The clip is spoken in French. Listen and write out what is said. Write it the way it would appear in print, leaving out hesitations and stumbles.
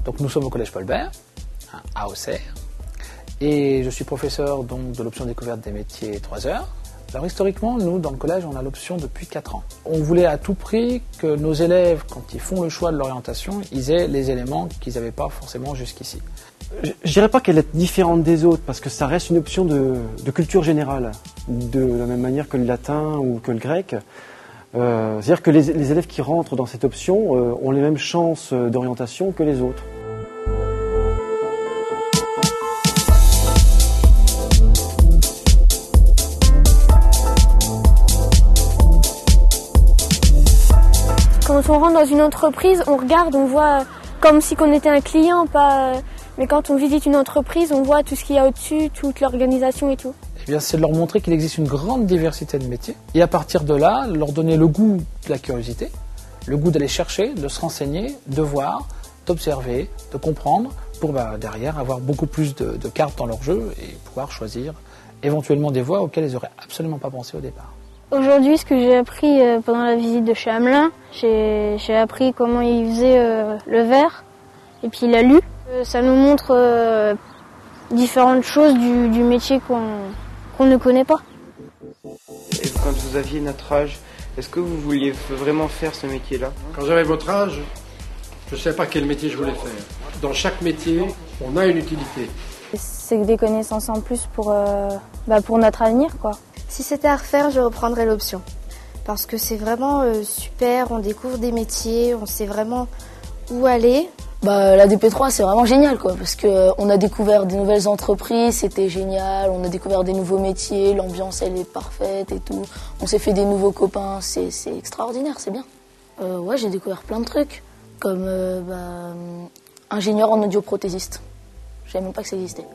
Donc nous sommes au Collège Paul Bert, à Auxerre, et je suis professeur donc, de l'option découverte des métiers 3 heures. Alors historiquement, nous, dans le collège, on a l'option depuis 4 ans. On voulait à tout prix que nos élèves, quand ils font le choix de l'orientation, ils aient les éléments qu'ils n'avaient pas forcément jusqu'ici. Je dirais pas qu'elle est différente des autres, parce que ça reste une option de culture générale, de la même manière que le latin ou que le grec. C'est-à-dire que les élèves qui rentrent dans cette option ont les mêmes chances d'orientation que les autres. Quand on rentre dans une entreprise, on regarde, on voit comme si on était un client, pas. Mais quand on visite une entreprise, on voit tout ce qu'il y a au-dessus, toute l'organisation et tout. Eh bien, c'est de leur montrer qu'il existe une grande diversité de métiers. Et à partir de là, leur donner le goût de la curiosité, le goût d'aller chercher, de se renseigner, de voir, d'observer, de comprendre, pour derrière avoir beaucoup plus de cartes dans leur jeu et pouvoir choisir éventuellement des voies auxquelles ils n'auraient absolument pas pensé au départ. Aujourd'hui, ce que j'ai appris pendant la visite de chez Hamelin, j'ai appris comment il faisait le verre et puis il a lu. Ça nous montre différentes choses du métier qu'on ne connaît pas. Et quand vous aviez notre âge, est-ce que vous vouliez vraiment faire ce métier-là? Quand j'avais votre âge, je ne savais pas quel métier je voulais faire. Dans chaque métier, on a une utilité. C'est des connaissances en plus pour notre avenir, quoi. Si c'était à refaire, je reprendrais l'option. Parce que c'est vraiment super, on découvre des métiers, on sait vraiment où aller. La DP3 c'est vraiment génial quoi, parce qu'on a découvert des nouvelles entreprises, c'était génial, on a découvert des nouveaux métiers, l'ambiance elle est parfaite et tout, on s'est fait des nouveaux copains, c'est extraordinaire, c'est bien. Ouais, j'ai découvert plein de trucs, comme ingénieur en audioprothésiste, je savais même pas que ça existait.